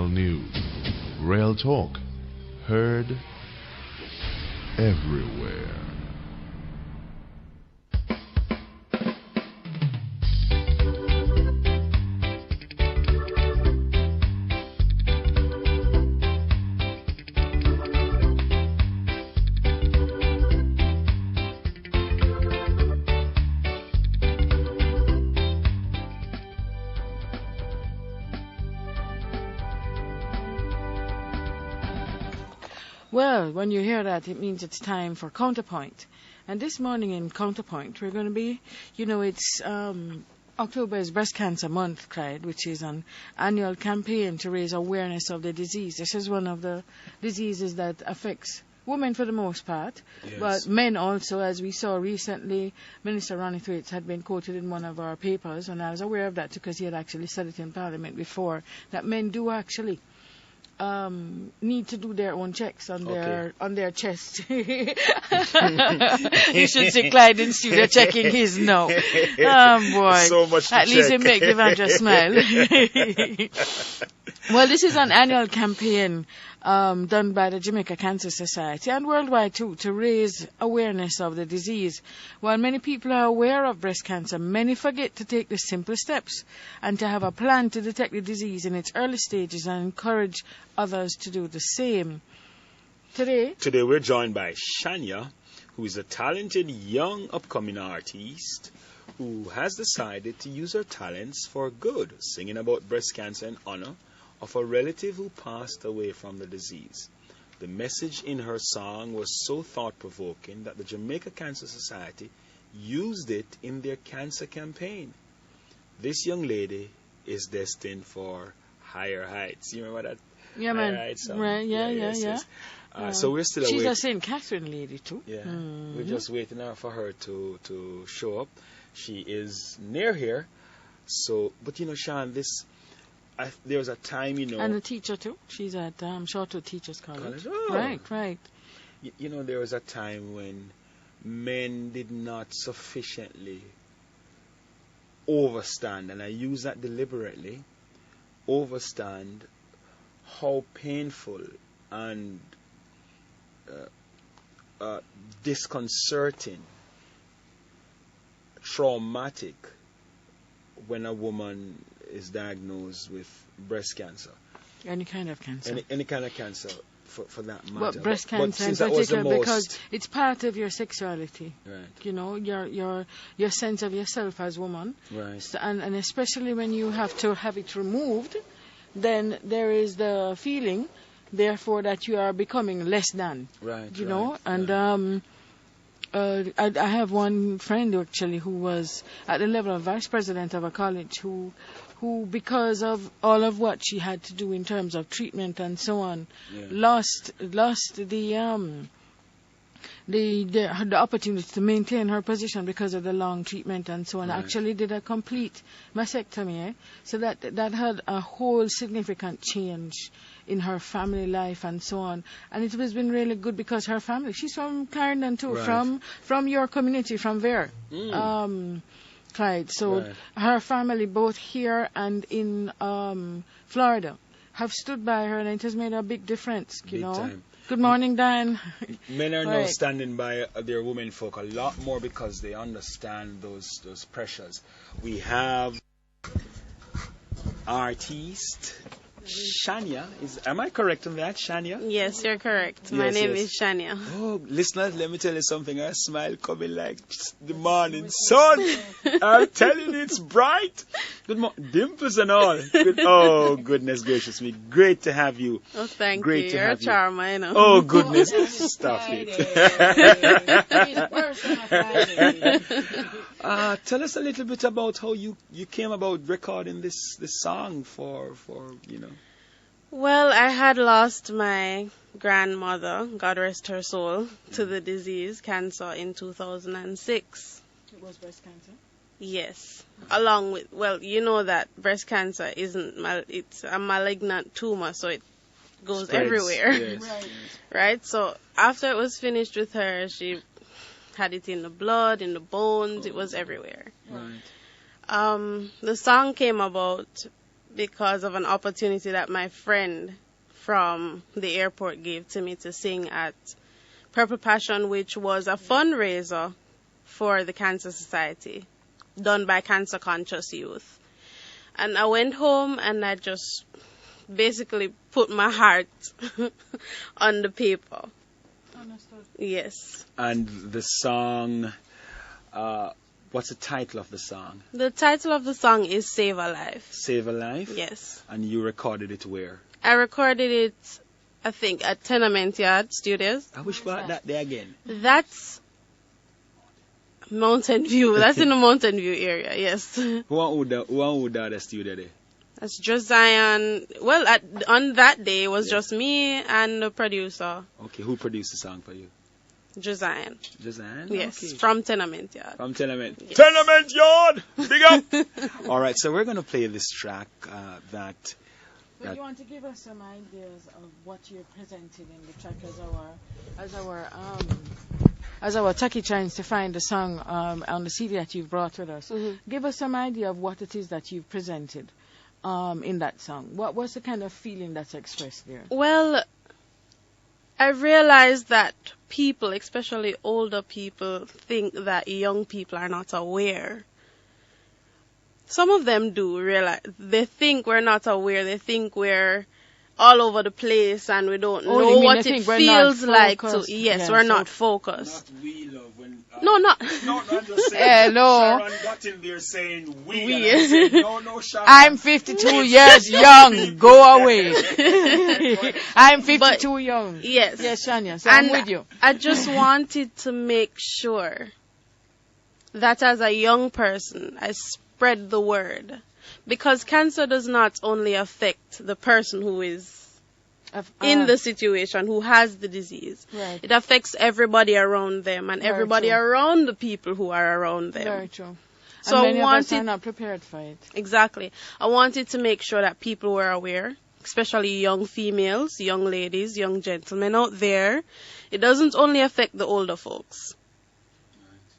News, Rail Talk, heard everywhere. Well, when you hear that, it means it's time for Counterpoint. And this morning in Counterpoint, we're going to be, it's October is Breast Cancer Month, Clyde, which is an annual campaign to raise awareness of the disease. This is one of the diseases that affects women for the most part, Yes. but men also, as we saw recently. Minister Ronnie Thwaites had been quoted in one of our papers, and I was aware of that because he had actually said it in Parliament before, that men do actually need to do their own checks on their chest. You should see Clyde in studio checking his now. Boy. So much to At least check. it makes Evandra smile. Well, this is an annual campaign done by the Jamaica Cancer Society and worldwide too, to raise awareness of the disease. While many people are aware of breast cancer, many forget to take the simple steps and to have a plan to detect the disease in its early stages and encourage others to do the same. Today we're joined by Shania, who is a talented young upcoming artist who has decided to use her talents for good, singing about breast cancer in honor of a relative who passed away from the disease. The message in her song was so thought-provoking that the Jamaica Cancer Society used it in their cancer campaign. This young lady is destined for higher heights. You remember that? Yeah, Higher man. Heights song? Right, yeah. So we're still She's awaiting. a St. Catherine lady too. Yeah, we're just waiting for her to show up. She is near here. So, but Sean, there was a time, And a teacher too. She's at Shortwood Teachers College. Oh. Right. There was a time when men did not sufficiently overstand, and I use that deliberately, overstand how painful and disconcerting, traumatic when a woman is diagnosed with breast cancer. Any kind of cancer. Any kind of cancer, for that matter. But breast cancer in since that was the particular, most, because it's part of your sexuality. right, Your sense of yourself as woman. right, And especially when you have to have it removed, then there is the feeling, therefore, that you are becoming less than. right, And I have one friend actually who was at the level of vice president of a college who because of all of what she had to do in terms of treatment and so on, lost the opportunity to maintain her position because of the long treatment and so on. Right. Actually did a complete mastectomy, so that had a whole significant change in her family life and so on. And it has been really good because her family, she's from Clarendon too, Right. from your community, from there. Clyde. So her family, both here and in Florida, have stood by her, and it has made a big difference. Big time. Good morning, Dan. Men are now Right. standing by their women folk a lot more because they understand those pressures. We have artist Shania. Am I correct on that, Shania? Yes, you're correct. My Yes, name yes. is Shania. Oh, listeners, let me tell you something. I smile coming like the morning sun. I'm telling you, it's bright. Good morning. Dimples and all. Oh, goodness gracious me. Great to have you. Oh, thank Great you. to You're a have you. charmer, you know. Oh, goodness. Stop it. Tell us a little bit about how you came about recording this song for. Well, I had lost my grandmother, God rest her soul, to the disease, cancer, in 2006. It was breast cancer. Yes. Along with, well, you know that breast cancer it's a malignant tumor, so it goes Spreads, everywhere. yes. Right? So after it was finished with her, she had it in the blood, in the bones, it was everywhere. Right. The song came about because of an opportunity that my friend from the airport gave to me to sing at Purple Passion, which was a fundraiser for the Cancer Society done by Cancer Conscious Youth. And I went home and I just basically put my heart on the paper. Understood. Yes. And the song, what's the title of the song? The title of the song is Save a Life. Save a Life? Yes. And you recorded it where? I recorded it, I think, at Tenement Yard Studios. I wish about that there again. That's Mountain View. That's in the Mountain View area, yes. Who would the studio there? That's Josiah. Well, on that day, it was just me and the producer, Okay, who produced the song for you? Josiah. Josiah? Yes, Okay. from Tenement Yard. From Tenement. Yes. Tenement Yard! Big up! All right, so we're going to play this track that... But you want to give us some ideas of what you're presenting in the track as our Taki tries to find the song on the CD that you've brought with us. Mhm. Give us some idea of what it is that you've presented in that song. What's the kind of feeling that's expressed there? Well, I realized that people, especially older people, think that young people are not aware. Some of them do realize. They think we're not aware. They think we're all over the place and we don't Oh, you know mean what they it think we're feels not like to. focused? Yes, Yeah, we're so- not focused. Not we, love. When, No, not. No, I'm just saying. Hello. Sharon got in there saying we. We. And I'm saying, no, Sharon. I'm 52 years young. Go away. I'm 52 young. Yes. Yes, Shania. So I'm And with you. I just wanted to make sure that as a young person, I spread the word. Because cancer does not only affect the person who is in the situation, who has the disease. Right. It affects everybody around them and Very everybody true. around the people who are around them. Very true. So and I many of us are wanted, not prepared for it. exactly, I wanted to make sure that people were aware, especially young females, young ladies, young gentlemen out there. It doesn't only affect the older folks.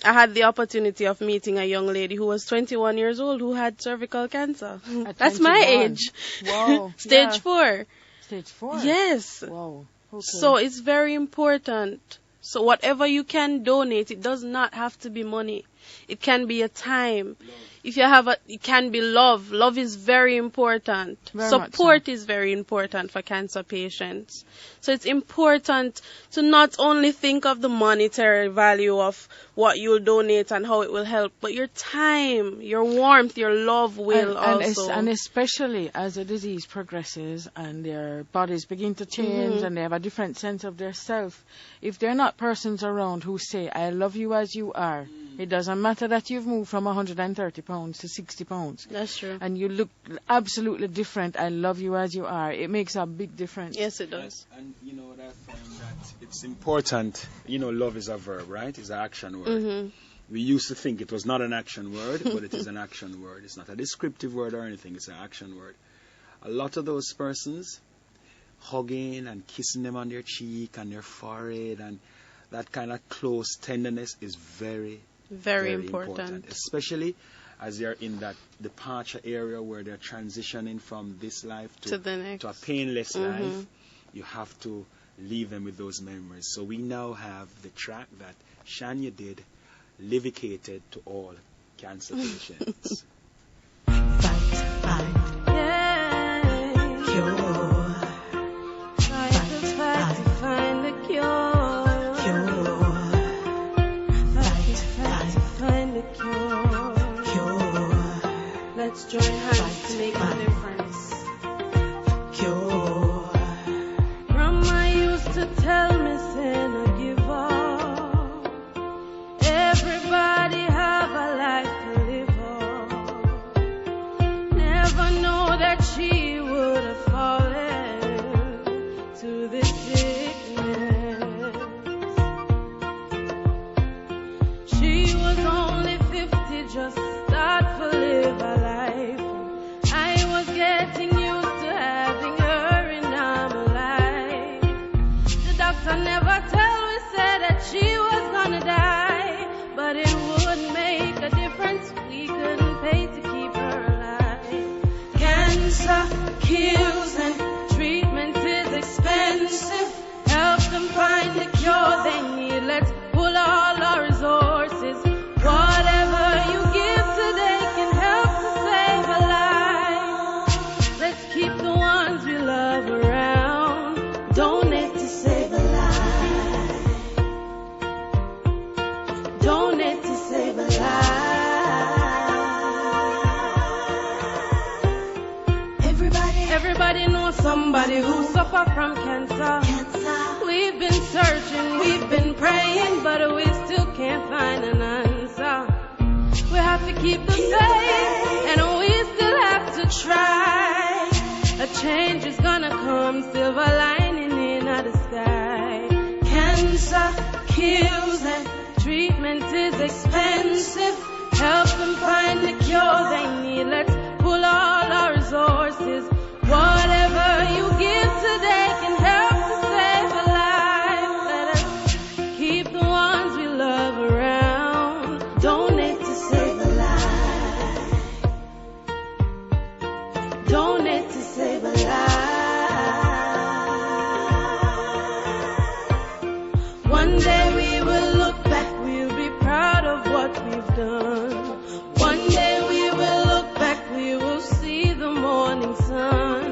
I had the opportunity of meeting a young lady who was 21 years old who had cervical cancer. At That's my 21. age. Wow. Stage Yeah. 4. Stage 4? Yes. Wow. Okay. So it's very important. So whatever you can donate, it does not have to be money. It can be a time. If you have it can be love. Love is very important. Very much Support is very important for cancer patients. So it's important to not only think of the monetary value of what you'll donate and how it will help, but your time, your warmth, your love will also. And especially as the disease progresses and their bodies begin to change and they have a different sense of their self, if there are not persons around who say, I love you as you are, it doesn't matter that you've moved from 130 pounds to 60 pounds. That's true. And you look absolutely different. I love you as you are. It makes a big difference. Yes, it does. And you know what I find that it's important. You know, love is a verb, right? It's an action word. Mm-hmm. We used to think it was not an action word, but it is an action word. It's not a descriptive word or anything. It's an action word. A lot of those persons hugging and kissing them on their cheek and their forehead and that kind of close tenderness is very, Very important. especially as they're in that departure area where they're transitioning from this life To the next. to a painless Mhm. life. You have to leave them with those memories. So we now have the track that Shania did, Livicated to all cancer patients. Let's join hands to make a difference. Grandma used to tell me, say no give up. Everybody have a life to live on. Never know Cancer kills and treatment is expensive. Help them find the cure they need. Let's pull all our resources. Whatever you give today can help to save a life. Let's keep the ones we love around. Donate to save a life. Donate to save a life. Everybody knows somebody who suffers from cancer. We've been searching, we've been praying, but we still can't find an answer. We have to keep the faith, and we still have to try. A change is gonna come, silver lining in the sky. Cancer kills and treatment is expensive. Help them find the cure they need. Let's pull all our resources. Whatever you give today can help to save a life. Let us keep the ones we love around. Donate to save a life. Donate to save a life. One day we will look back, we'll be proud of what we've done. One day we will look back, we will see the morning sun.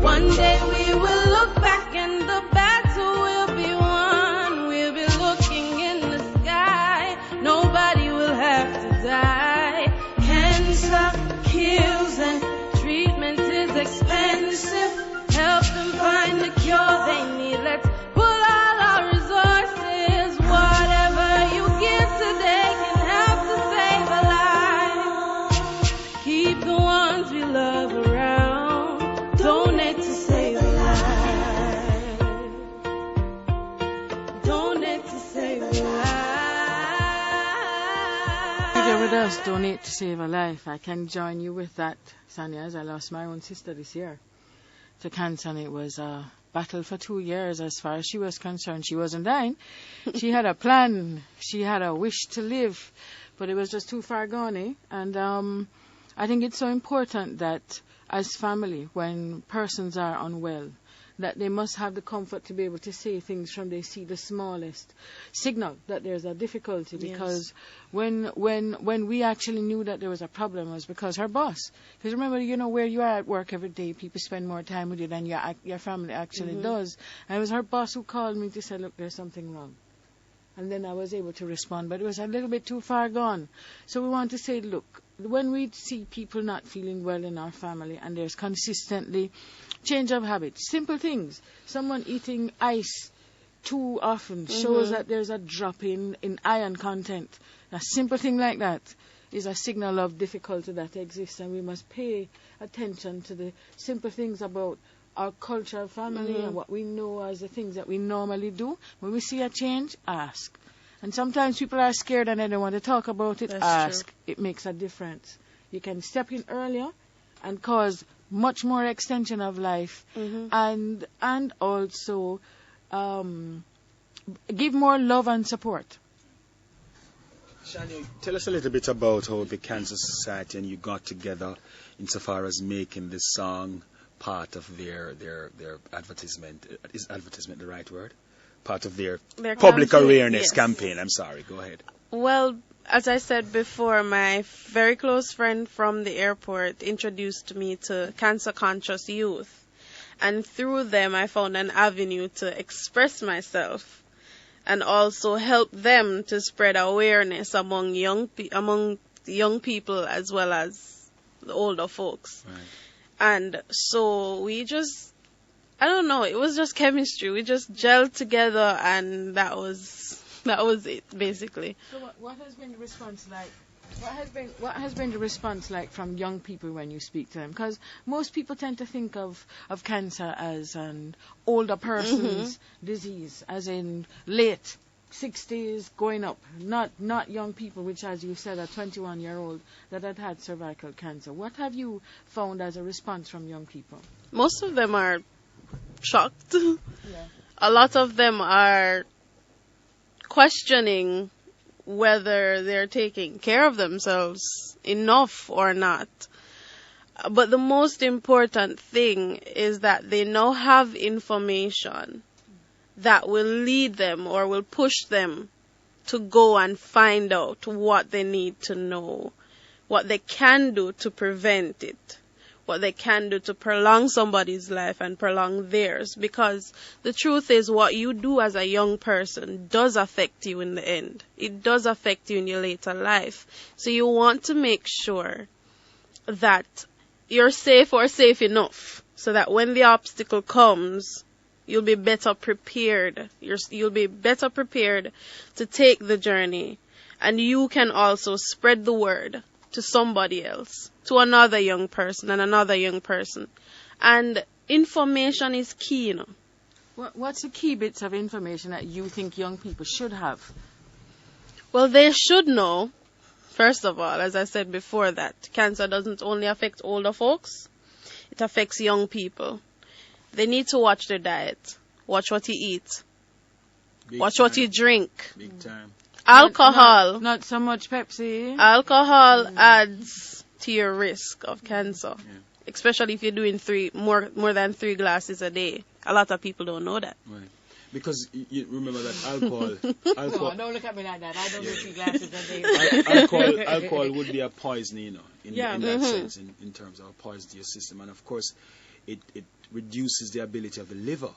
One day we will look back and the battle will be won. We'll be looking in the sky. Nobody will have to die. Cancer kills and treatment is expensive. Help them find the cure they need. Let's pull all our resources. Whatever you give today can help to save a life. Keep the ones we love around. Donate to save a life. Donate to save a life. Together with us, donate to save a life. I can join you with that, Shania, as I lost my own sister this year to cancer, and it was a battle for 2 years as far as she was concerned. She wasn't dying. She had a plan. She had a wish to live, but it was just too far gone, eh? And I think it's so important that as family, when persons are unwell, that they must have the comfort to be able to say things from they see the smallest signal that there's a difficulty. Because when we actually knew that there was a problem, was because her boss. Because remember, you know, where you are at work every day, people spend more time with you than your family actually does. And it was her boss who called me to say, look, there's something wrong. And then I was able to respond, but it was a little bit too far gone. So we want to say, look, when we see people not feeling well in our family and there's consistently change of habits, simple things, someone eating ice too often shows that there's a drop in iron content. A simple thing like that is a signal of difficulty that exists, and we must pay attention to the simple things about our culture of family and what we know as the things that we normally do. When we see a change, ask. And sometimes people are scared and they don't want to talk about it. That's ask. true. It makes a difference. You can step in earlier and cause much more extension of life, and also give more love and support. Shania, tell us a little bit about how the Cancer Society and you got together insofar as making this song part of their advertisement. Is advertisement the right word? Part of their public campaign, awareness yes. campaign. I'm sorry, go ahead. Well, as I said before, my very close friend from the airport introduced me to cancer-conscious youth. And through them, I found an avenue to express myself and also help them to spread awareness among young people as well as the older folks. Right. And so we just, I don't know, it was just chemistry. We just gelled together, and that was it, basically. So what has been the response like? What has been the response like from young people when you speak to them? Because most people tend to think of cancer as an older person's disease, as in late 60s going up, not young people, which, as you said, a 21-year-old that had cervical cancer. What have you found as a response from young people? Most of them are shocked. Yeah. A lot of them are questioning whether they're taking care of themselves enough or not. But the most important thing is that they now have information that will lead them or will push them to go and find out what they need to know, what they can do to prevent it, what they can do to prolong somebody's life and prolong theirs. Because the truth is, what you do as a young person does affect you in the end. It does affect you in your later life. So you want to make sure that you're safe or safe enough so that when the obstacle comes, you'll be better prepared. You'll be better prepared to take the journey. And you can also spread the word to somebody else, to another young person and another young person. And information is key, you know. What's the key bits of information that you think young people should have? Well, they should know, first of all, as I said before, that cancer doesn't only affect older folks, it affects young people. They need to watch their diet, watch what you eat, watch what you drink. Big time. Alcohol. Not so much Pepsi. Alcohol adds to your risk of cancer, Yeah. especially if you're doing more than 3 glasses a day. A lot of people don't know that. Right. Because you remember that alcohol, Oh, don't look at me like that. I don't do 3 glasses a day. alcohol would be a poison, you know, in that sense, in terms of a poison to your system. And of course, it reduces the ability of the liver.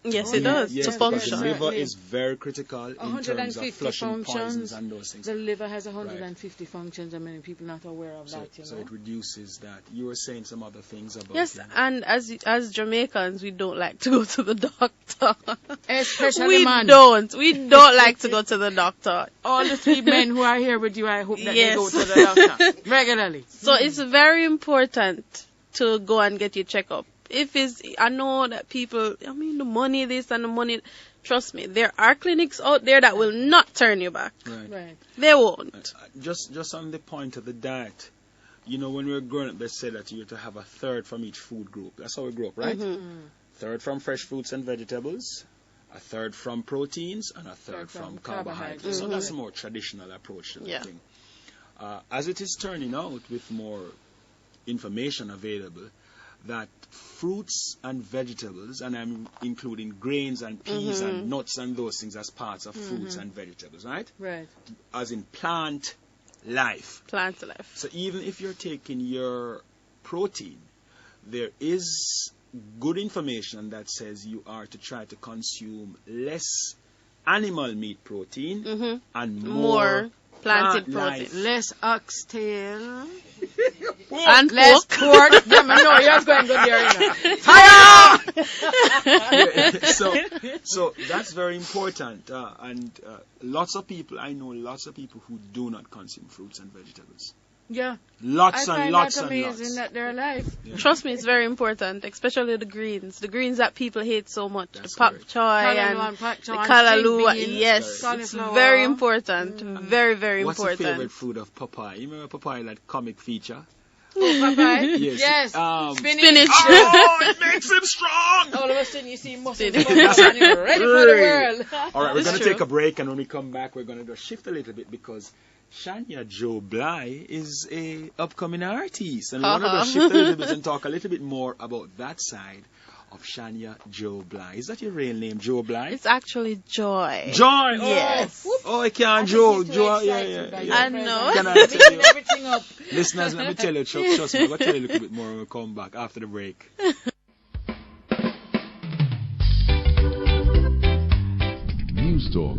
Yes, it does, Yes, to because function. the liver is very critical in terms of 150 flushing poisons functions. and those things. The liver has 150 functions, and many people not aware of So, that, you so know. it reduces that. You were saying some other things about Yes, it. and as Jamaicans, we don't like to go to the doctor. Especially We man. don't like to go to the doctor. All the 3 men who are here with you, I hope that they Yes. go to the doctor regularly. So it's very important to go and get your checkup. I know that people, the money this and the money, trust me, there are clinics out there that will not turn you back. Right. They won't. Just on the point of the diet, you know, when we were growing up, they said that you had to have a third from each food group. That's how we grew up, right? Third from fresh fruits and vegetables, a third from proteins, and a third from carbohydrates. So that's a more traditional approach to the thing. As it is turning out with more information available, that fruits and vegetables, and I'm including grains and peas and nuts and those things as parts of fruits and vegetables, right? Right. As in plant life. Plant life. So even if you're taking your protein, there is good information that says you are to try to consume less animal meat protein and more planted plant protein. life. Less oxtail. And Less pork. pork. Yeah, man, no, you're going to go there, you know. Yeah, so that's very important. And lots of people, I know lots of people who do not consume fruits and vegetables. Yeah. Lots I and find lots that and amazing lots. that they're alive. Yeah. Trust me, it's very important, especially the greens. The greens that people hate so much. That's the pak correct. choy Callaloo and pak choy the and callaloo. string beans, Yes, it's cauliflower. very important. Very, very What's your important. favorite food of papaya? You remember papaya, that comic feature? Papaya? Yes. Yes. Spinach. Oh, it makes him strong! All of a sudden you see muscles Spinach. come out and you're ready for the world. All right, we're That's going to true. take a break, and when we come back, we're going to just shift a little bit because Shania Joe Bly is a upcoming artist, and we want to just shift a little bit and talk a little bit more about that side of Shania Joe Bly. Is that your real name, Joe Bly? It's actually joy. Joy! Yes. Oh, I can't, Joe. Joe, yeah. I know. Can I tell you? Everything up. Listeners, let me tell you, trust me, I'm going to tell you a little bit more when we come back after the break. News Talk